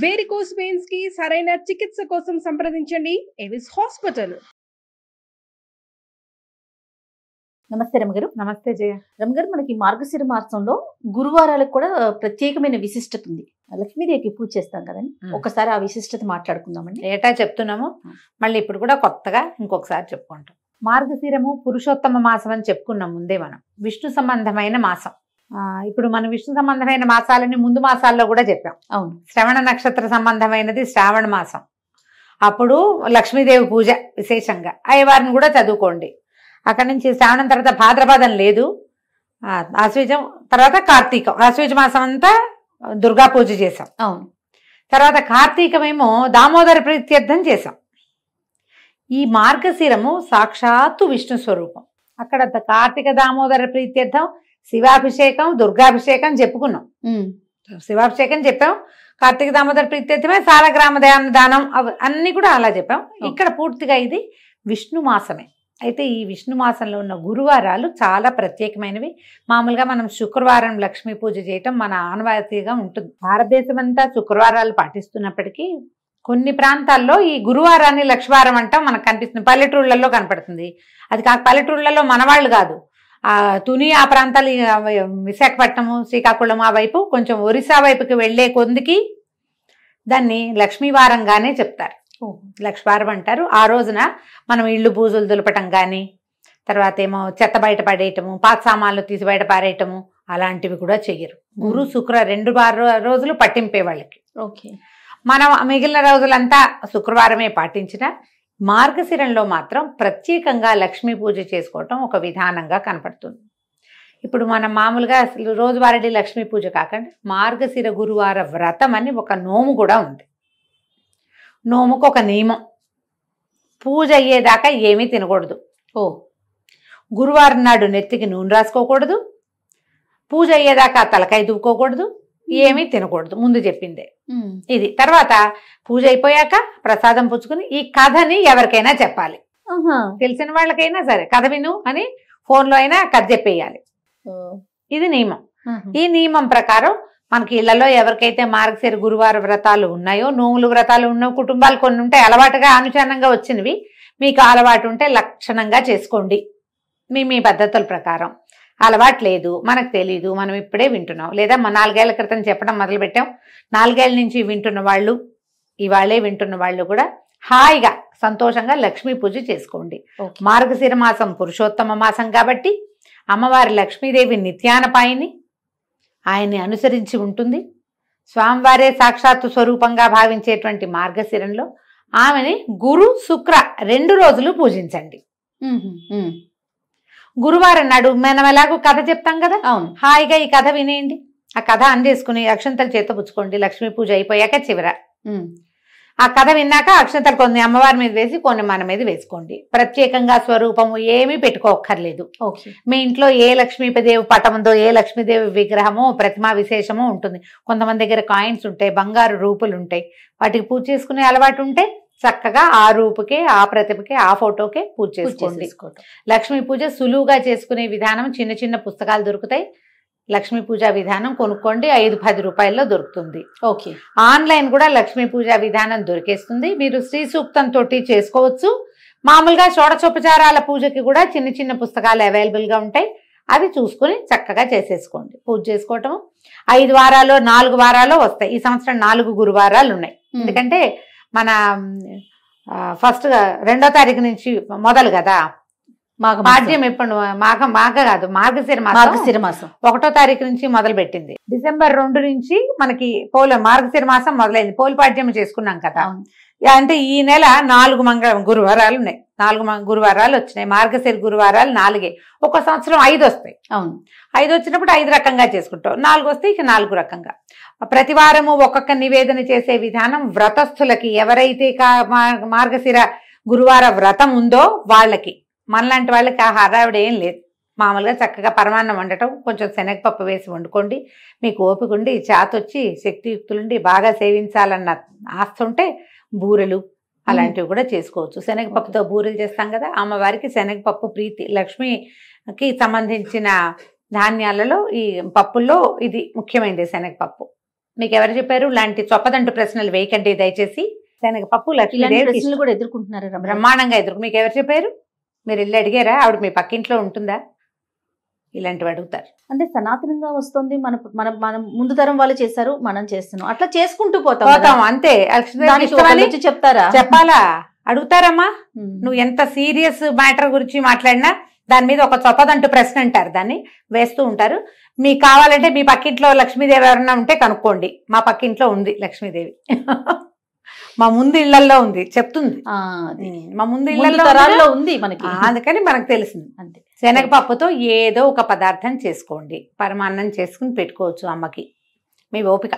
Varicose veins కి సరైన చికిత్స కోసం సంప్రదించండి ఎవిస్ హాస్పిటల్. నమస్తే రమగారు. నమస్తే జయ. రమగారు, మనకి మార్గశిర మాసంలో గురువారాలకు కూడా ప్రత్యేకమైన విశిష్టత ఉంది. లక్ష్మీదేవికి పూజ చేస్తాం కదండి, ఒకసారి ఆ విశిష్టత మాట్లాడుకుందామండి. ఏటా చెప్తున్నాము, మళ్ళీ ఇప్పుడు కూడా కొత్తగా ఇంకొకసారి చెప్పుకుంటాం. మార్గశిరము పురుషోత్తమ మాసం అని చెప్పుకున్నాం ముందే. మనం విష్ణు సంబంధమైన మాసం. ఇప్పుడు మనం విష్ణు సంబంధమైన మాసాలని ముందు మాసాల్లో కూడా చెప్పాం. అవును. శ్రవణ నక్షత్ర సంబంధమైనది శ్రావణ మాసం. అప్పుడు లక్ష్మీదేవి పూజ విశేషంగా అయ్యవారిని కూడా చదువుకోండి. అక్కడి నుంచి శ్రావణం తర్వాత భాద్రపదం లేదు, ఆశ్వీజం తర్వాత కార్తీకం. ఆశ్వీజ మాసం అంతా దుర్గా పూజ చేసాం. అవును. తర్వాత కార్తీకమేమో దామోదర ప్రీత్యర్థం చేసాం. ఈ మార్గశిరము సాక్షాత్తు విష్ణు స్వరూపం. అక్కడ కార్తీక దామోదర ప్రీత్యర్థం శివాభిషేకం దుర్గాభిషేకం చెప్పుకున్నాం. శివాభిషేకం చెప్పాం, కార్తీక దామోదర ప్రీత్యర్థమే సాలగ్రామ దానం అన్ని కూడా అలా చెప్పాం. ఇక్కడ పూర్తిగా ఇది విష్ణు మాసమే. అయితే ఈ విష్ణు మాసంలో ఉన్న గురువారాలు చాలా ప్రత్యేకమైనవి. మామూలుగా మనం శుక్రవారం లక్ష్మీ పూజ చేయటం మన ఆనవాయితీగా ఉంటుంది. భారతదేశం అంతా శుక్రవారాలు పాటిస్తున్నప్పటికీ కొన్ని ప్రాంతాల్లో ఈ గురువారాన్ని లక్ష్మీవారం అంటాం మనకు కనిపిస్తుంది. పల్లెటూళ్ళల్లో కనపడుతుంది. అది కాక పల్లెటూళ్ళలో మనవాళ్ళు కాదు, తుని ఆ ప్రాంతాలు, విశాఖపట్నము శ్రీకాకుళం ఆ వైపు కొంచెం ఒరిస్సా వైపుకి వెళ్లే కొందికి దాన్ని లక్ష్మీవారంగానే చెప్తారు. లక్ష్మీవారం అంటారు. ఆ రోజున మనం ఇళ్ళు బూజులు దులపటం కానీ, తర్వాత ఏమో చెత్త బయట పడేయటము, పాత సామాన్లు తీసి బయట పారేయటము అలాంటివి కూడా చెయ్యరు. గురు శుక్ర 2 రోజులు పట్టింపే వాళ్ళకి. ఓకే. మనం మిగిలిన రోజులంతా శుక్రవారమే పాటించిన మార్గశిరంలో మాత్రం ప్రత్యేకంగా లక్ష్మీ పూజ చేసుకోవటం ఒక విధానంగా కనపడుతుంది. ఇప్పుడు మనం మామూలుగా రోజువారీ లక్ష్మీ పూజ కాకుండా మార్గశిర గురువార వ్రతం అని ఒక నోము కూడా ఉంది. నోముకు ఒక నియమం, పూజ అయ్యేదాకా ఏమీ తినకూడదు. గురువారం నాడు నెత్తికి నూనె రాసుకోకూడదు, పూజ అయ్యేదాకా తలకాయ దువ్వుకోకూడదు, ఏమీ తినకూడదు. ముందు చెప్పిందే ఇది. తర్వాత పూజ అయిపోయాక ప్రసాదం పుచ్చుకుని ఈ కథని ఎవరికైనా చెప్పాలి. తెలిసిన వాళ్ళకైనా సరే కథ విను అని ఫోన్లో అయినా కథ చెప్పేయాలి. ఇది నియమం. ఈ నియమం ప్రకారం మనకి ఇళ్లలో ఎవరికైతే మార్గశిర గురువార వ్రతాలు ఉన్నాయో, నోములు వ్రతాలు ఉన్న కుటుంబాలు కొన్ని ఉంటాయి, అలవాటుగా అనుచరణంగా వచ్చినవి. మీకు అలవాటు ఉంటే లక్షణంగా చేసుకోండి మీ పద్ధతుల ప్రకారం. అలవాటు లేదు, మనకు తెలీదు, మనం ఇప్పుడే వింటున్నాం, లేదా 4 ఏళ్ల క్రితం చెప్పడం మొదలుపెట్టాం, 4 ఏళ్ల నుంచి వింటున్న వాళ్ళు, ఇవాళే వింటున్న వాళ్ళు కూడా హాయిగా సంతోషంగా లక్ష్మీ పూజ చేసుకోండి. మార్గశిర మాసం పురుషోత్తమ మాసం కాబట్టి అమ్మవారి లక్ష్మీదేవి నిత్యానపాయిని, ఆయన్ని అనుసరించి ఉంటుంది. స్వామివారే సాక్షాత్తు స్వరూపంగా భావించేటువంటి మార్గశిరంలో ఆమెని గురు శుక్ర 2 రోజులు పూజించండి. గురువారం నాడు మనం ఎలాగో కథ చెప్తాం కదా, హాయిగా ఈ కథ వినేయండి. ఆ కథ అందేసుకుని అక్షంతలు చేతపుచ్చుకోండి. లక్ష్మీ పూజ అయిపోయాక చివర ఆ కథ విన్నాక అక్షంతలు కొన్ని అమ్మవారి మీద వేసి కొన్ని మన మీద వేసుకోండి. ప్రత్యేకంగా స్వరూపము ఏమీ పెట్టుకోక్కర్లేదు. మీ ఇంట్లో ఏ లక్ష్మీదేవి పటం ఉందో, ఏ లక్ష్మీదేవి విగ్రహమో ప్రతిమా విశేషమో ఉంటుంది. కొంతమంది దగ్గర కాయిన్స్ ఉంటాయి, బంగారు రూపులు ఉంటాయి, వాటికి పూజ చేసుకునే అలవాటు ఉంటే చక్కగా ఆ రూపుకే, ఆ ప్రతిభకే, ఆ ఫోటోకే పూజ చేసుకోండి. లక్ష్మీ పూజ సులువుగా చేసుకునే విధానం చిన్న చిన్న పుస్తకాలు దొరుకుతాయి. లక్ష్మీ పూజ విధానం కొనుక్కోండి, 5-10 రూపాయల్లో దొరుకుతుంది. ఆన్లైన్ కూడా లక్ష్మీ పూజ విధానం దొరికేస్తుంది. మీరు శ్రీ సూక్తంతో చేసుకోవచ్చు. మామూలుగా షోడశోపచారాల పూజకి కూడా చిన్న చిన్న పుస్తకాలు అవైలబుల్గా ఉంటాయి. అవి చూసుకుని చక్కగా చేసేసుకోండి. పూజ చేసుకోవటం 5 వారాలు 4 వారాలు వస్తాయి. ఈ సంవత్సరం 4 గురువారాలు ఉన్నాయి. ఎందుకంటే మన ఫస్ట్ 2వ తారీఖు నుంచి మొదలు కదా పాడ్యం. ఎప్పుడు మాఘ కాదు, మార్గశిర మాసం 1వ తారీఖు నుంచి మొదలు పెట్టింది. డిసెంబర్ 2 నుంచి మనకి మార్గశిర మాసం మొదలైంది. పోలిపాడ్యం చేసుకున్నాం కదా. అంటే ఈ నెల 4 గురువారాలు ఉన్నాయి. 4 గురువారాలు వచ్చినాయి. మార్గశిర గురువారాలు 4. ఒక సంవత్సరం 5 వస్తాయి. 5 వచ్చినప్పుడు 5 రకంగా చేసుకుంటాం. 4 వస్తే ఇక 4 రకంగా. ప్రతి వారము ఒక్కొక్క నివేదన చేసే విధానం వ్రతస్థులకి, ఎవరైతే మార్గశిర గురువార వ్రతం ఉందో వాళ్ళకి, మనలాంటి వాళ్ళకి ఆ హడావిడి ఏం లేదు. మామూలుగా చక్కగా పరమాన్నం వండటం, కొంచెం శనగపప్పు వేసి వండుకోండి. మీకు ఓపిక ఉండి, చేతొచ్చి, శక్తియుక్తులుండి బాగా సేవించాలన్న ఆస్తి ఉంటే బూరెలు అలాంటివి కూడా చేసుకోవచ్చు. శనగపప్పుతో బూరెలు చేస్తాం కదా, అమ్మవారికి శనగపప్పు ప్రీతి. లక్ష్మికి సంబంధించిన ధాన్యాలలో ఈ పప్పుల్లో ఇది ముఖ్యమైనది శనగపప్పు. మీకు ఎవరు చెప్పారు? ఇలాంటి చొప్పదంటు ప్రశ్నలు వేయకండి దయచేసి. శనగపప్పు ఇలాంటి లక్ష్మీదేవి ప్రశ్నలు కూడా ఎదుర్కొంటున్నారా రమణ? బ్రహ్మాండంగా మీకు ఎవరు చెప్పారు? మీరు వెళ్ళి అడిగారా? ఆవిడ మీ పక్కింట్లో ఉంటుందా? ఇలాంటివి అడుగుతారు. అంటే సనాతనంగా వస్తుంది, మన మన మన ముందు తరం వాళ్ళు చేశారు, మనం చేస్తున్నాం, అట్లా చేసుకుంటూ పోతాం అంతే. దానికి ఒకళ్ళు వచ్చి చెప్తారా? చెప్పాలా? అడుగుతారమ్మా. నువ్వు ఎంత సీరియస్ మ్యాటర్ గురించి మాట్లాడినా దాని మీద ఒక చొప్పదంటు ప్రశ్న అంటారు, దాన్ని వేస్తూ ఉంటారు. మీకు కావాలంటే మీ పక్కింట్లో లక్ష్మీదేవి ఎవరన్నా ఉంటే కనుక్కోండి. మా పక్కింట్లో ఉంది లక్ష్మీదేవి. మా ముందు ఇళ్లలో ఉంది, చెప్తుంది. మా ముందు ఇళ్లలో ఉంది మనకి, అందుకని మనకు తెలిసింది. అంతే. శనగపప్పుతో ఏదో ఒక పదార్థం చేసుకోండి. పరమాన్నం చేసుకుని పెట్టుకోవచ్చు అమ్మకి, మీ ఓపిక.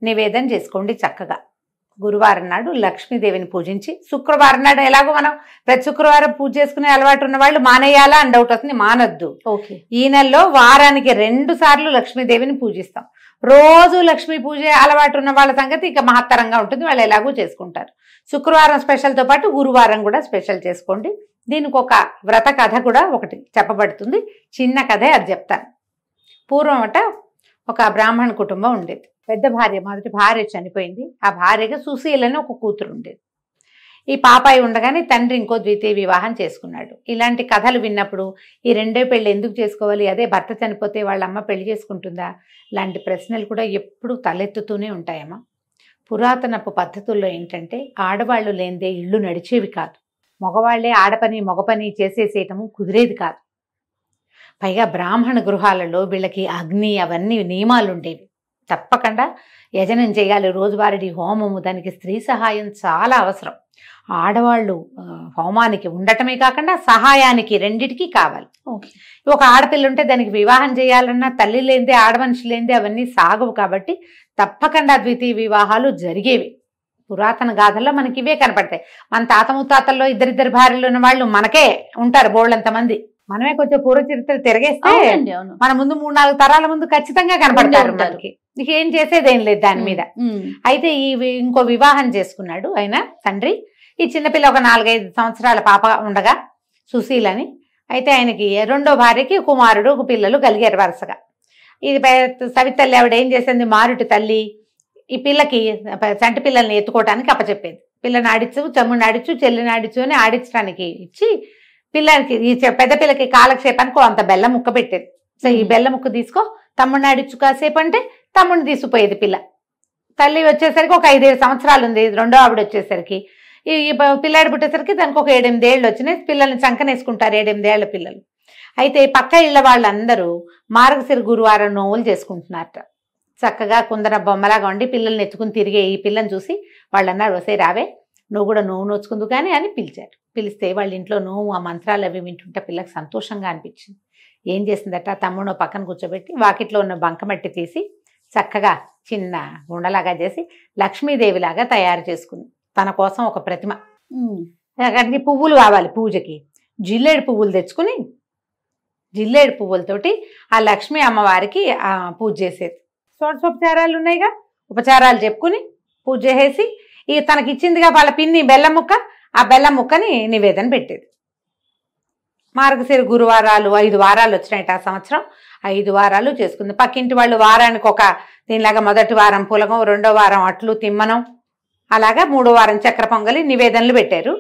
నివేదన చేసుకోండి చక్కగా. గురువారం నాడు లక్ష్మీదేవిని పూజించి, శుక్రవారం నాడు ఎలాగో మనం ప్రతి శుక్రవారం పూజ చేసుకునే అలవాటు ఉన్న వాళ్ళు మానేయాలా అని డౌట్ వస్తుంది. మానద్దు. ఈ నెలలో వారానికి 2 సార్లు లక్ష్మీదేవిని పూజిస్తాం. రోజు లక్ష్మీ పూజ అలవాటు ఉన్న వాళ్ళ సంగతి ఇక మహత్తరంగా ఉంటుంది, వాళ్ళు ఎలాగో చేసుకుంటారు. శుక్రవారం స్పెషల్తో పాటు గురువారం కూడా స్పెషల్ చేసుకోండి. దీనికి ఒక వ్రత కథ కూడా ఒకటి చెప్పబడుతుంది, చిన్న కథే, అది చెప్తాను. పూర్వం ఒక బ్రాహ్మణ కుటుంబం ఉండేది. పెద్ద భార్య, మొదటి భార్య చనిపోయింది. ఆ భార్యగా సుశీలని ఒక కూతురు ఉండేది. ఈ పాపాయి ఉండగానే తండ్రి ఇంకో ద్వితీయ వివాహం చేసుకున్నాడు. ఇలాంటి కథలు విన్నప్పుడు ఈ రెండో పెళ్లి ఎందుకు చేసుకోవాలి, అదే భర్త చనిపోతే వాళ్ళ అమ్మ పెళ్లి చేసుకుంటుందా, ఇలాంటి ప్రశ్నలు కూడా ఎప్పుడూ తలెత్తుతూనే ఉంటాయమ్మా. పురాతనపు పద్ధతుల్లో ఏంటంటే ఆడవాళ్ళు లేనిదే ఇళ్ళు నడిచేవి కాదు. మగవాళ్లే ఆడపని మగ పని చేసేసేయటము కుదిరేది కాదు. పైగా బ్రాహ్మణ గృహాలలో వీళ్ళకి అగ్ని అవన్నీ నియమాలు ఉండేవి. తప్పకుండా యజనం చేయాలి, రోజువారీ హోమము, దానికి స్త్రీ సహాయం చాలా అవసరం. ఆడవాళ్ళు హోమానికి ఉండటమే కాకుండా సహాయానికి రెండిటికి కావాలి. ఒక ఆడపిల్ల ఉంటే దానికి వివాహం చేయాలన్నా తల్లి లేనిదే, ఆడమనిషి లేనిదే అవన్నీ సాగవు. కాబట్టి తప్పకుండా ద్వితీయ వివాహాలు జరిగేవి. పురాతన గాథల్లో మనకి ఇవే కనపడతాయి. మన తాత ముత్తాతల్లో ఇద్దరిద్దరు భార్యలు ఉన్న వాళ్ళు మనకే ఉంటారు బోళ్ళంత మంది. మనమే కొంచెం పూర్వ చరిత్ర తిరగేస్తే మన ముందు 3-4 తరాల ముందు ఖచ్చితంగా కనపడతారు మనకి. ఏం చేసేదేం లేదు దాని మీద. అయితే ఇంకో వివాహం చేసుకున్నాడు ఆయన తండ్రి. ఈ చిన్నపిల్ల ఒక 4-5 సంవత్సరాల పాప ఉండగా సుశీలని. అయితే ఆయనకి రెండో భార్యకి కుమారుడు, ఒక పిల్లలు కలిగారు వరుసగా. ఇది సవితల్లి ఆవిడ ఏం చేసింది, మారుటి తల్లి ఈ పిల్లకి చంటి పిల్లల్ని ఎత్తుకోవటానికి అప్పచెప్పేది. పిల్లని ఆడిచ్చు, తమ్ముడిని ఆడిచ్చు, చెల్లిని ఆడిచ్చు అని ఆడించడానికి ఇచ్చి పిల్లలకి, ఈ పెద్ద పిల్లకి కాలక్షేపానికి అంత బెల్లం ముక్క పెట్టేది. సో ఈ బెల్లం ముక్క తీసుకో, తమ్ముడిని ఆడిచ్చు కాసేపు అంటే తమ్ముడిని తీసుకుపోయేది పిల్ల. తల్లి వచ్చేసరికి ఒక 5-7 సంవత్సరాలు ఉంది. రెండో ఆవిడ వచ్చేసరికి, ఈ పిల్లాడి పుట్టేసరికి దానికి ఒక 7-8 ఏళ్ళు వచ్చినాయి. పిల్లల్ని చంకనేసుకుంటారు 7-8 ఏళ్ల పిల్లలు. అయితే పక్క ఇళ్ల వాళ్ళందరూ మార్గశిర గురువారం నోవులు చేసుకుంటున్నారట. చక్కగా కుందన బొమ్మలాగా ఉండి పిల్లల్ని ఎత్తుకుని తిరిగే ఈ పిల్లని చూసి వాళ్ళు అన్నారు, వసే రావే నువ్వు కూడా నోవు నోచుకుందు కానీ అని పిలిచారు. పిలిస్తే వాళ్ళ ఇంట్లో నోవు ఆ మంత్రాలు అవి వింటుంటే పిల్లకి సంతోషంగా అనిపించింది. ఏం చేసిందట, తమ్ముడు పక్కన కూర్చోబెట్టి వాకిట్లో ఉన్న బంకమట్టి తీసి చక్కగా చిన్న గుండలాగా చేసి లక్ష్మీదేవిలాగా తయారు చేసుకుంది. తన కోసం ఒక ప్రతిమ. అక్కడికి పువ్వులు కావాలి పూజకి. జిల్లేడు పువ్వులు తెచ్చుకుని జిల్లేడు పువ్వులతోటి ఆ లక్ష్మీ అమ్మవారికి పూజ చేసేది. షోడశోపచారాలు ఉన్నాయిగా, ఉపచారాలు చెప్పుకుని పూజ చేసి ఈ తనకి ఇచ్చిందిగా వాళ్ళ పిన్ని బెల్లం ముక్క, ఆ బెల్లం ముక్కని నివేదన పెట్టేది. మార్గశిర గురువారాలు 5 వారాలు వచ్చినాయి ఆ సంవత్సరం. 5 వారాలు చేసుకుంది. పక్కింటి వాళ్ళు వారానికి ఒక దీనిలాగా మొదటి వారం పులగం, రెండో వారం అట్లు తిమ్మనం, అలాగా 3వ వారం చక్కెర పొంగలి నివేదనలు పెట్టారు.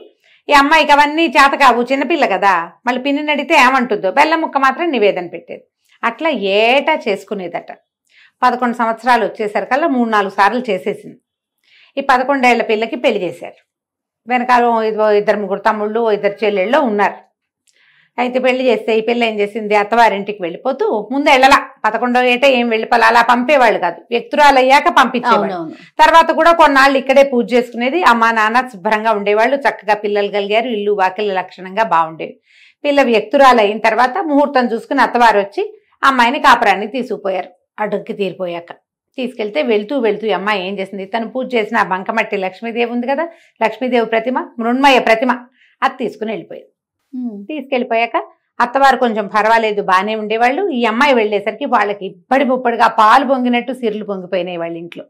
ఈ అమ్మాయికి అవన్నీ చేత కావు, చిన్నపిల్ల కదా, మళ్ళీ పిన్నిని అడిగితే ఏమంటుందో, బెల్లం ముక్క మాత్రం నివేదన పెట్టేది. అట్లా ఏటా చేసుకునేదట. 11 సంవత్సరాలు వచ్చేసరికల్లా 3-4 సార్లు చేసేసింది. ఈ 11 ఏళ్ల పిల్లకి పెళ్లి చేశారు. వెనకాల 2-3 తమ్ముళ్ళు, 2 చెల్లెళ్ళు ఉన్నారు. అయితే పెళ్లి చేస్తే ఈ పిల్ల ఏం చేసింది, అత్తవారింటికి వెళ్ళిపోతూ ముందు వెళ్ళలా, 11వ ఏట ఏం వెళ్ళిపోలే, అలా పంపేవాళ్ళు కాదు, వ్యక్తురాలు అయ్యాక పంపించేవాళ్ళు. తర్వాత కూడా కొన్నాళ్ళు ఇక్కడే పూజ చేసుకునేది. అమ్మ నాన్న శుభ్రంగా ఉండేవాళ్ళు, చక్కగా పిల్లలు కలిగారు, ఇల్లు వాకిళ్ళు లక్షణంగా బాగుండేవి. పిల్ల వ్యక్తురాలు అయిన తర్వాత ముహూర్తం చూసుకుని అత్తవారు వచ్చి అమ్మాయిని కాపురాన్ని తీసుకుపోయారు. అడ్డుకి తీరిపోయాక తీసుకెళ్తే వెళ్తూ వెళ్తూ అమ్మాయి ఏం చేసింది, తను పూజ చేసిన ఆ బంకమట్టి లక్ష్మీదేవి ఉంది కదా, లక్ష్మీదేవి ప్రతిమ, మృణ్మయ ప్రతిమ, అది తీసుకుని వెళ్ళిపోయేది. తీసుకెళ్ళిపోయాక అత్తవారు కొంచెం పర్వాలేదు బాగానే ఉండేవాళ్ళు. ఈ అమ్మాయి వెళ్ళేసరికి వాళ్ళకి ఇప్పటి ముప్పటిగా పాలు పొంగినట్టు సిరులు పొంగిపోయినాయి వాళ్ళ ఇంట్లో.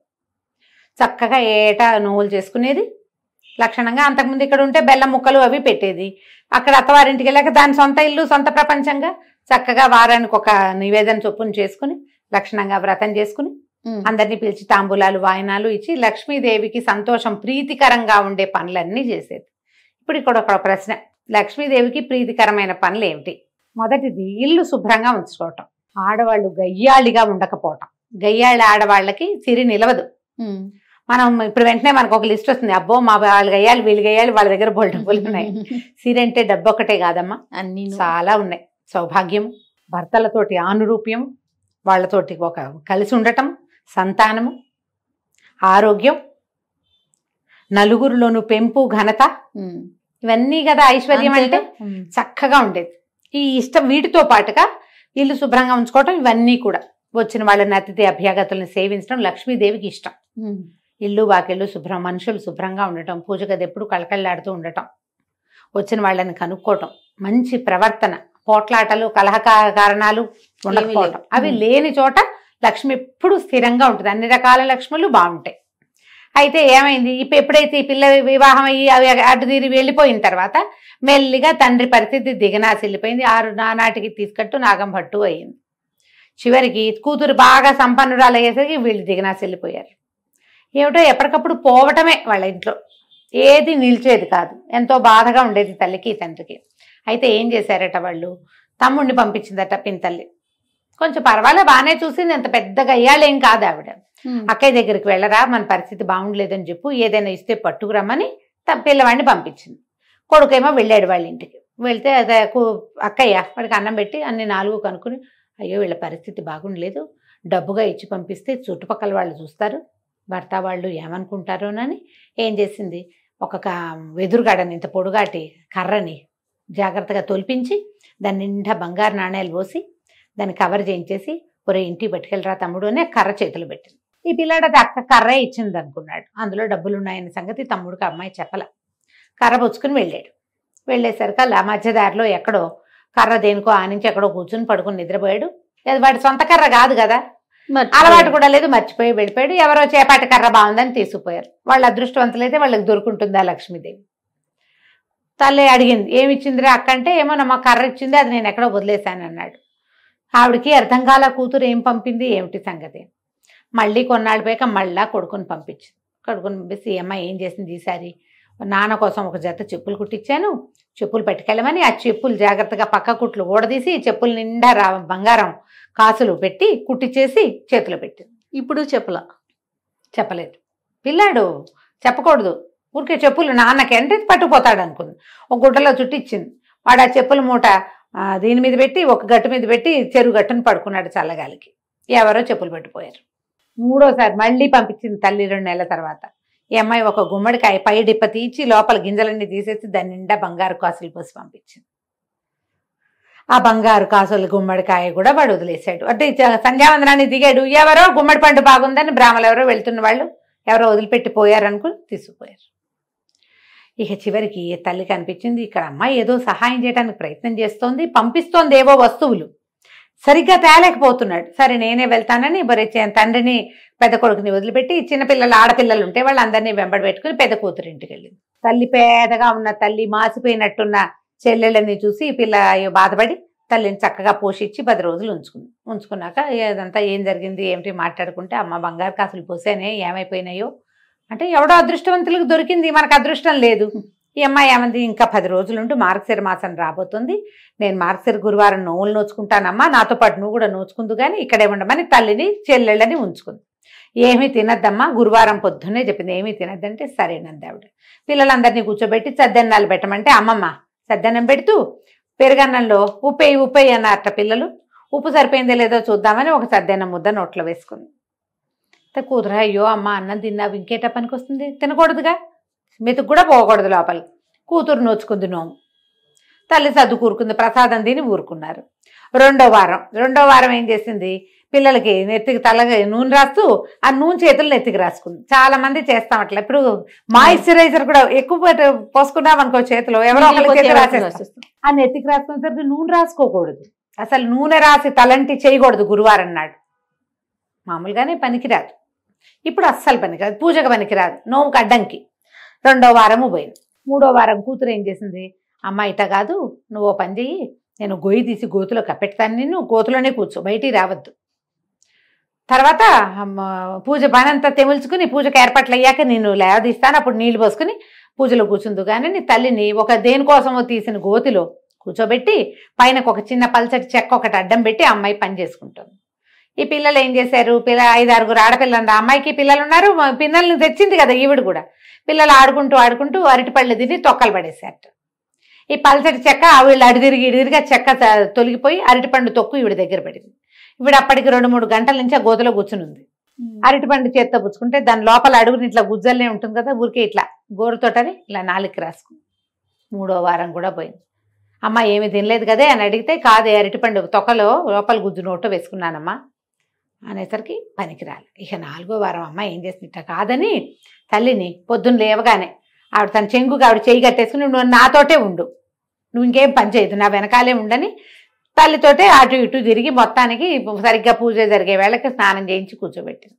చక్కగా ఏటా నోవులు చేసుకునేది లక్షణంగా. అంతకుముందు ఇక్కడ ఉంటే బెల్లం ముక్కలు అవి పెట్టేది. అక్కడ అత్తవారింటికి వెళ్ళాక దాని సొంత ఇల్లు, సొంత ప్రపంచంగా చక్కగా వారానికి ఒక నివేదన చొప్పున చేసుకుని లక్షణంగా వ్రతం చేసుకుని అందరినీ పిలిచి తాంబూలాలు వాయినాలు ఇచ్చి లక్ష్మీదేవికి సంతోషం ప్రీతికరంగా ఉండే పనులన్నీ చేసేది. ఇప్పుడు ఇక్కడ ఒక ప్రశ్న, లక్ష్మీదేవికి ప్రీతికరమైన పనులు ఏమిటి? మొదటిది ఇల్లు శుభ్రంగా ఉంచుకోవటం, ఆడవాళ్ళు గయ్యాళిగా ఉండకపోవటం. గయ్యాళి ఆడవాళ్ళకి సిరి నిలవదు. మనం ఇప్పుడు వెంటనే మనకు ఒక లిస్ట్ వస్తుంది, అబ్బో మా వాళ్ళు గయ్యాలి వీళ్ళు గయ్యాలి వాళ్ళ దగ్గర బోల్ డబ్బులు ఉన్నాయి. సిరి అంటే డబ్బు ఒకటే కాదమ్మా, అన్ని చాలా ఉన్నాయి. సౌభాగ్యం, భర్తలతోటి ఆనురూప్యం, వాళ్ళతోటి ఒక కలిసి ఉండటం, సంతానము, ఆరోగ్యం, నలుగురిలోను పెంపు, ఘనత, ఇవన్నీ కదా ఐశ్వర్యం అంటే. చక్కగా ఉండేది. ఈ ఇష్టం వీటితో పాటుగా ఇల్లు శుభ్రంగా ఉంచుకోవటం, ఇవన్నీ కూడా వచ్చిన వాళ్ళని అతిథి అభ్యాగతులను సేవించడం లక్ష్మీదేవికి ఇష్టం. ఇల్లు వాకిళ్ళు శుభ్రం, మనుషులు శుభ్రంగా ఉండటం, పూజ గది ఎప్పుడు కళకళలాడుతూ ఉండటం, వచ్చిన వాళ్ళని కనుక్కోవటం, మంచి ప్రవర్తన, పోట్లాటలు కలహ కారణాలు ఉండకపోవటం, అవి లేని చోట లక్ష్మి ఎప్పుడు స్థిరంగా ఉంటుంది. అన్ని రకాల లక్ష్ములు బాగుంటాయి. అయితే ఏమైంది, ఇప్పుడు ఎప్పుడైతే ఈ పిల్ల వివాహం అయ్యి అవి అటు తీరి వెళ్ళిపోయిన తర్వాత మెల్లిగా తండ్రి పరిస్థితి దిగనాసిల్లిపోయింది. నానాటికి తీసుకట్టు నాగం భట్టు అయ్యింది. చివరికి కూతురు బాగా సంపన్నురాలు అయ్యేసరికి వీళ్ళు దిగనాసిల్లిపోయారు. ఏమిటో ఎప్పటికప్పుడు పోవటమే వాళ్ళ ఇంట్లో, ఏది నిలిచేది కాదు. ఎంతో బాధగా ఉండేది తల్లికి తండ్రికి. అయితే ఏం చేశారట వాళ్ళు, తమ్ముడిని పంపించిందట పినతల్లి. కొంచెం పర్వాలే బాగానే చూసింది, అంత పెద్దగా అయ్యాలేం కాదు ఆవిడ. అక్కయ్య దగ్గరికి వెళ్ళరా, మన పరిస్థితి బాగుండలేదని చెప్పు, ఏదైనా ఇస్తే పట్టుకురమ్మని పిల్లవాడిని పంపించింది. కొడుకేమో వెళ్ళాడు వాళ్ళ ఇంటికి. వెళ్తే అదే అక్కయ్య వాడికి అన్నం పెట్టి అన్ని 4 కనుక్కుని, అయ్యో వీళ్ళ పరిస్థితి బాగుండలేదు, డబ్బుగా ఇచ్చి పంపిస్తే చుట్టుపక్కల వాళ్ళు చూస్తారు, భర్త వాళ్ళు ఏమనుకుంటారోనని ఏం చేసింది, ఒక వెదురుగాడని ఇంత పొడుగాటి కర్రని జాగ్రత్తగా తొలిపించి దాని నిండా బంగారు నాణేలు పోసి దాన్ని కవర్ చేయించేసి, ఒరే ఇంటికి పట్టుకెళ్ళరా తమ్ముడు అని కర్ర చేతులు పెట్టింది. ఈ పిల్లాడు అది అక్క కర్రే ఇచ్చింది అనుకున్నాడు. అందులో డబ్బులు ఉన్నాయన్న సంగతి తమ్ముడికి అమ్మాయి చెప్పల. కర్ర పుచ్చుకుని వెళ్ళాడు. వెళ్ళేసరికి అలా మధ్యదారిలో ఎక్కడో కర్ర దేనికో ఆనించి ఎక్కడో కూర్చుని పడుకుని నిద్రపోయాడు. వాడి సొంత కర్ర కాదు కదా, అలవాటు కూడా లేదు, మర్చిపోయి వెళ్ళిపోయాడు. ఎవరో చేపాటి కర్ర బాగుందని తీసుకుపోయారు. వాళ్ళు అదృష్టవంతులైతే వాళ్ళకి దొరుకుంటుందా లక్ష్మీదేవి. తల్లి అడిగింది, ఏమిచ్చిందిరా అక్క అంటే, ఏమో నమ్మ కర్ర ఇచ్చింది, అది నేను ఎక్కడో వదిలేశాను అన్నాడు. ఆవిడికి అర్థం కాల, కూతురు ఏం పంపింది ఏమిటి సంగతి. మళ్ళీ కొన్నాళ్ళు పోయాక మళ్ళా కొడుకుని పంపించింది. కొడుకుని పంపిస్తే ఈ అమ్మాయి ఏం చేసింది, ఈసారి నాన్న కోసం ఒక జత చెప్పులు కుట్టించాను, చెప్పులు పట్టుకెళ్ళమని ఆ చెప్పులు జాగ్రత్తగా పక్క కుట్లు ఊడదీసి చెప్పులు నిండా బంగారం కాసులు పెట్టి కుట్టించేసి చేతిలో పెట్టింది. ఇప్పుడు చెప్పలేదు. పిల్లాడు చెప్పకూడదు, ఊరికే చెప్పులు నాన్నకి అంటే పట్టుకుపోతాడు అనుకుంది. ఒక గుడ్డలో చుట్టి ఇచ్చింది. వాడు ఆ చెప్పుల మూట దీని మీద పెట్టి ఒక గట్టు మీద పెట్టి చెరువు గట్టును పడుకున్నాడు చల్లగాలికి. ఎవరో చెప్పులు పెట్టిపోయారు. 3వసారి మళ్ళీ పంపించింది తల్లి 2 నెలల తర్వాత. ఈ అమ్మాయి ఒక గుమ్మడికాయ పై డిప్ప తీసి లోపల గింజలన్నీ తీసేసి దాని నిండా బంగారు కాసులు పోసి పంపించింది. ఆ బంగారు కాసులు గుమ్మడికాయ కూడా వాడు వదిలేశాడు. అంటే సంధ్యావందనాన్ని దిగాడు, ఎవరో గుమ్మడి పండు బాగుందని బ్రాహ్మలు ఎవరో వెళ్తున్న వాళ్ళు ఎవరో వదిలిపెట్టి పోయారనుకుని తీసుకుపోయారు. ఇక చివరికి తల్లికి అనిపించింది, ఇక్కడ అమ్మాయి ఏదో సహాయం చేయడానికి ప్రయత్నం చేస్తోంది, పంపిస్తోంది ఏవో వస్తువులు, సరిగ్గా తేలేకపోతున్నాడు. సరే నేనే వెళ్తానని తండ్రిని పెద్ద కొడుకుని వదిలిపెట్టి చిన్నపిల్లలు ఆడపిల్లలు ఉంటే వాళ్ళందరినీ వెంబడి పెట్టుకుని పెద్ద కూతురు ఇంటికి వెళ్ళింది. తల్లి పేదగా ఉన్న తల్లి మాసిపోయినట్టున్న చెల్లెళ్ళని చూసి పిల్ల బాధపడి తల్లిని చక్కగా పోషించి 10 రోజులు ఉంచుకున్నాక ఇదంతా ఏం జరిగింది ఏమిటి మాట్లాడుకుంటే, అమ్మ బంగారు కాసులు పోసానే ఏమైపోయినాయో అంటే, ఎవడో అదృష్టవంతులకు దొరికింది, మనకు అదృష్టం లేదు. ఈ అమ్మాయి ఏమంది, ఇంకా 10 రోజులుంటూ మార్గశిర మాసం రాబోతుంది, నేను మార్గశిర గురువారం నోవులు నోచుకుంటానమ్మా, నాతో పాటు నువ్వు కూడా నోచుకుందు కానీ ఇక్కడే ఉండమని తల్లిని చెల్లెళ్ళని ఉంచుకుంది. ఏమీ తినద్దమ్మా, గురువారం పొద్దున్నే చెప్పింది, ఏమీ తినద్దంటే సరేనంది ఆవిడ. పిల్లలందరినీ కూర్చోబెట్టి సద్దెన్నాలు పెట్టమంటే అమ్మమ్మ సద్దన్నం పెడుతూ పెరుగన్నంలో ఉప్పేయి అన్నారట పిల్లలు. ఉప్పు సరిపోయిందో లేదో చూద్దామని ఒక సద్దెన్నం ముద్ద నోట్లో వేసుకుంది. కూతురు, అయ్యో అమ్మ అన్నం తిన్నావు ఇంకేట పనికి వస్తుంది, తినకూడదుగా, మెతుకు కూడా పోకూడదు లోపలికి. కూతురు నోచుకుంది నోము. తల్లి సర్దు కూరుకుంది, ప్రసాదం తిని ఊరుకున్నారు. రెండో వారం ఏం చేసింది, పిల్లలకి నెత్తికి తలగా నూనె రాస్తూ ఆ నూనె చేతులు నెత్తికి రాసుకుంది. చాలా మంది చేస్తాం అట్లా. ఇప్పుడు మాయిశ్చరైజర్ కూడా ఎక్కువ పోసుకున్నాం అనుకో చేతిలో, ఎవరో ఒకరి చేతి రాసేస్తాం. ఆ నెత్తికి రాసుకునేసరికి నూనె రాసుకోకూడదు, అసలు నూనె రాసి తలంటి చేయకూడదు గురువారం నాడు. మామూలుగానే పనికిరాదు, ఇప్పుడు అస్సలు పనికిరాదు, పూజకు పనికిరాదు, నోముకు అడ్డంకి. 2వ వారము పోయింది. 3వ వారం కూతురు ఏం చేసింది, అమ్మ ఇట కాదు, నువ్వు పని చెయ్యి, నేను గొయ్యి తీసి గోతులో కప్పెడతాను, నిన్ను గోతులోనే కూర్చో, బయటికి రావద్దు. తర్వాత పూజ పనంతా తెముల్చుకుని పూజకు ఏర్పాట్లు అయ్యాక నేను లేవదీస్తాను. అప్పుడు నీళ్లు పోసుకుని పూజలో కూర్చుందు కానీ నీ తల్లిని ఒక దేనికోసమో తీసిన గోతిలో కూర్చోబెట్టి పైన ఒక చిన్న పల్చటి చెక్క ఒకటి అడ్డం పెట్టి అమ్మాయి పని చేసుకుంటుంది. ఈ పిల్లలు ఏం చేశారు, 5-6 ఆడపిల్లలు, అమ్మాయికి పిల్లలు ఉన్నారు, పిల్లల్ని తెచ్చింది కదా ఈవిడ కూడా. పిల్లలు ఆడుకుంటూ అరటిపళ్ళు తిని తొక్కలు పడేశారట. ఈ పల్చటి చెక్క వీళ్ళు ఇడిదిరిగా చెక్క తొలగిపోయి అరటిపండు తొక్కు ఈవిడ దగ్గర పడింది. ఈవిడ అప్పటికి 2-3 గంటల నుంచి ఆ గోతలో కూర్చుని ఉంది. అరటిపండు చేత్తో పుచ్చుకుంటే దాని లోపల అడుగుని ఇట్లా గుజ్జల్లే ఉంటుంది కదా, ఊరికే ఇట్లా గోరుతోటని ఇలా 4కి రాసుకుంది. 3వ వారం కూడా పోయింది. అమ్మ ఏమి తినలేదు కదే అని అడిగితే, కాదే అరటిపండు తొక్కలో లోపల గుజ్జు నోట్లో వేసుకున్నానమ్మా అనేసరికి పనికిరాలి. ఇక 4వ వారం అమ్మ ఏం చేసినట్ట కాదని తల్లిని పొద్దున్న లేవగానే ఆవిడ తన చెంగుగా ఆవిడ చేయి కట్టేసుకుని, నువ్వు నాతోటే ఉండు, నువ్వు ఇంకేం పని చేయదు, నా వెనకాలే ఉండని తల్లితోటే అటు ఇటు తిరిగి మొత్తానికి సరిగ్గా పూజ జరిగే వేళకి స్నానం చేయించి కూర్చోబెట్టింది.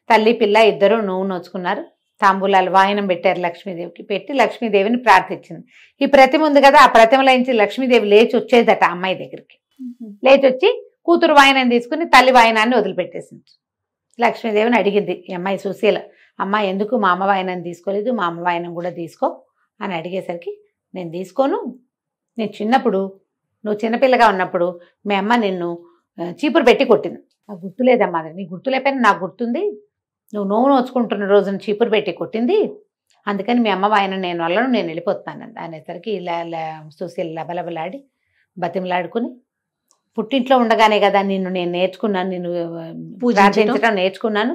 తల్లి పిల్ల ఇద్దరు నువ్వు నోచుకున్నారు. తాంబూలాలు వాయనం పెట్టారు లక్ష్మీదేవికి. పెట్టి లక్ష్మీదేవిని ప్రార్థించింది. ఈ ప్రతిమ ఉంది కదా, ఆ ప్రతిమలోంచి లక్ష్మీదేవి లేచి వచ్చేదట అమ్మాయి దగ్గరికి. లేచి వచ్చి కూతురు వాయనం తీసుకుని తల్లి వాయనాన్ని వదిలిపెట్టేసింది. లక్ష్మీదేవిని అడిగింది ఈ అమ్మాయి సుశీల, అమ్మ ఎందుకు మా అమ్మ వాయనం తీసుకోలేదు, మా అమ్మ వాయనం కూడా తీసుకో అని అడిగేసరికి, నేను తీసుకోను, నేను చిన్నప్పుడు నువ్వు చిన్నపిల్లగా ఉన్నప్పుడు మీ అమ్మ నిన్ను చీపురు పెట్టి కొట్టింది, నాకు గుర్తులేదమ్మా, నీకు గుర్తులేకపోయినా నాకు గుర్తుంది, నువ్వు నోవు నోచుకుంటున్న రోజున చీపురు పెట్టి కొట్టింది, అందుకని మీ అమ్మ వాయనం నేను వల్లను, నేను వెళ్ళిపోతున్నాను అనేసరికి ఇలా సుశీల లబలబలాడి బతిమలాడుకుని, పుట్టింట్లో ఉండగానే కదా నేను నేర్చుకున్నాను, నిన్ను పూజించడం నేర్చుకున్నాను,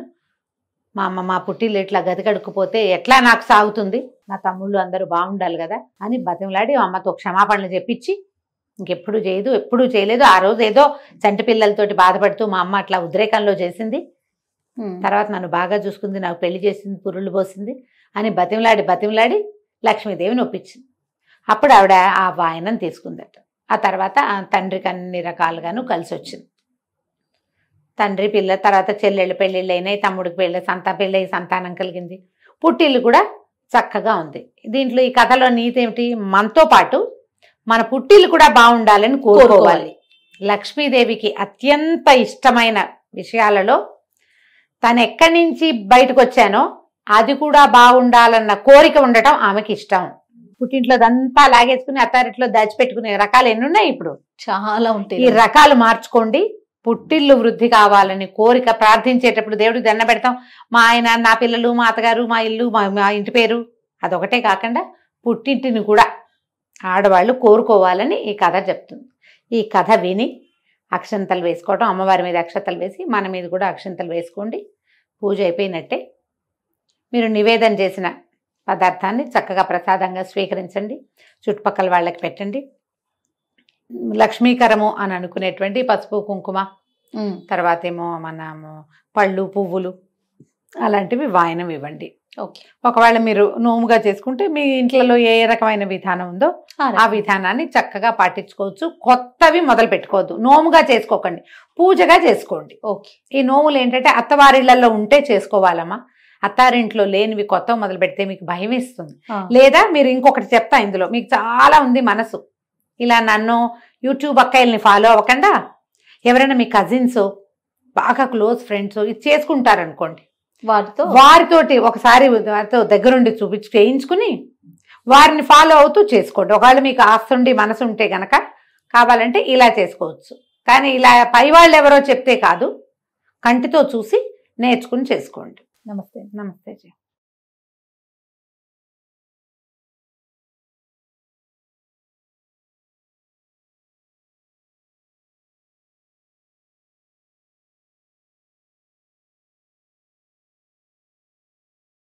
మా అమ్మ మా పుట్టిల్లు ఇట్లా గది కడుక్కుపోతే ఎట్లా నాకు సాగుతుంది, నా తమ్ముళ్ళు అందరూ బాగుండాలి కదా అని బతిమలాడి అమ్మతో క్షమాపణలు చెప్పించి ఇంకెప్పుడు చేయదు, ఎప్పుడూ చేయలేదు. ఆ రోజు ఏదో చంటి పిల్లలతోటి బాధపడుతూ మా అమ్మ అట్లా ఉద్రేకంలో చేసింది, తర్వాత నన్ను బాగా చూసుకుంది, నాకు పెళ్లి చేసింది, పురుళ్ళు పోసింది అని బతిమలాడి లక్ష్మీదేవిని ఒప్పించింది. అప్పుడు ఆవిడ ఆ వాయనం తీసుకుందట. ఆ తర్వాత తండ్రికి అన్ని రకాలుగాను కలిసి వచ్చింది. తండ్రి పిల్ల తర్వాత చెల్లెళ్ళు పెళ్ళిళ్ళు అయినాయి, తమ్ముడికి పెళ్ళి సంతానం కలిగింది, పుట్టిల్లు కూడా చక్కగా ఉంది. దీంట్లో ఈ కథలో నీతి ఏమిటి, మనతో పాటు మన పుట్టిల్లు కూడా బాగుండాలని కోరుకోవాలి. లక్ష్మీదేవికి అత్యంత ఇష్టమైన విషయాలలో తను ఎక్కడి నుంచి బయటకు వచ్చానో అది కూడా బాగుండాలన్న కోరిక ఉండటం ఆమెకి ఇష్టం. పుట్టింట్లో అదంతా లాగేసుకుని అత్తారింట్లో దాచిపెట్టుకునే రకాలు ఎన్నున్నాయి, ఇప్పుడు చాలా ఉంటాయి. ఈ రకాలు మార్చుకోండి. పుట్టిల్లు వృద్ధి కావాలని కోరిక ప్రార్థించేటప్పుడు దేవుడికి దండ పెడతాం, మా ఆయన, నా పిల్లలు, మా అత్తగారు, మా ఇల్లు, మా ఇంటి పేరు, అదొకటే కాకుండా పుట్టింటిని కూడా ఆడవాళ్ళు కోరుకోవాలని ఈ కథ చెప్తుంది. ఈ కథ విని అక్షంతలు వేసుకోవడం, అమ్మవారి మీద అక్షంతలు వేసి మన మీద కూడా అక్షంతలు వేసుకోండి. పూజ అయిపోయినట్టే. మీరు నివేదన చేసిన పదార్థాన్ని చక్కగా ప్రసాదంగా స్వీకరించండి, చుట్టుపక్కల వాళ్ళకి పెట్టండి. లక్ష్మీకరము అని అనుకునేటువంటి పసుపు కుంకుమ, తర్వాత ఏమో మనము పళ్ళు పువ్వులు అలాంటివి వాయనం ఇవ్వండి. ఓకే. ఒకవేళ మీరు నోముగా చేసుకుంటే మీ ఇంట్లో ఏ రకమైన విధానం ఉందో ఆ విధానాన్ని చక్కగా పాటించుకోవచ్చు. కొత్తవి మొదలు పెట్టుకోవద్దు, నోముగా చేసుకోకండి, పూజగా చేసుకోండి. ఓకే. ఈ నోములు ఏంటంటే అత్తవారిళ్లలో ఉంటే చేసుకోవాలమ్మా, అత్తారింట్లో లేనివి కొత్త మొదలు పెడితే మీకు భయం వేస్తుంది. లేదా మీరు ఇంకొకటి చెప్తా, ఇందులో మీకు చాలా ఉంది మనసు, ఇలా నన్ను యూట్యూబ్ అక్కయ్యల్ని ఫాలో అవ్వకుండా ఎవరైనా మీ కజిన్స్ బాగా క్లోజ్ ఫ్రెండ్స్ ఇది చేసుకుంటారనుకోండి, వారితోటి ఒకసారి వారితో దగ్గరుండి చేయించుకుని వారిని ఫాలో అవుతూ చేసుకోండి. ఒకవేళ మీకు ఆస్తుండి మనసు ఉంటే గనక కావాలంటే ఇలా చేసుకోవచ్చు. కానీ ఇలా పై వాళ్ళు ఎవరో చెప్తే కాదు, కంటితో చూసి నేర్చుకుని చేసుకోండి. నమస్తే.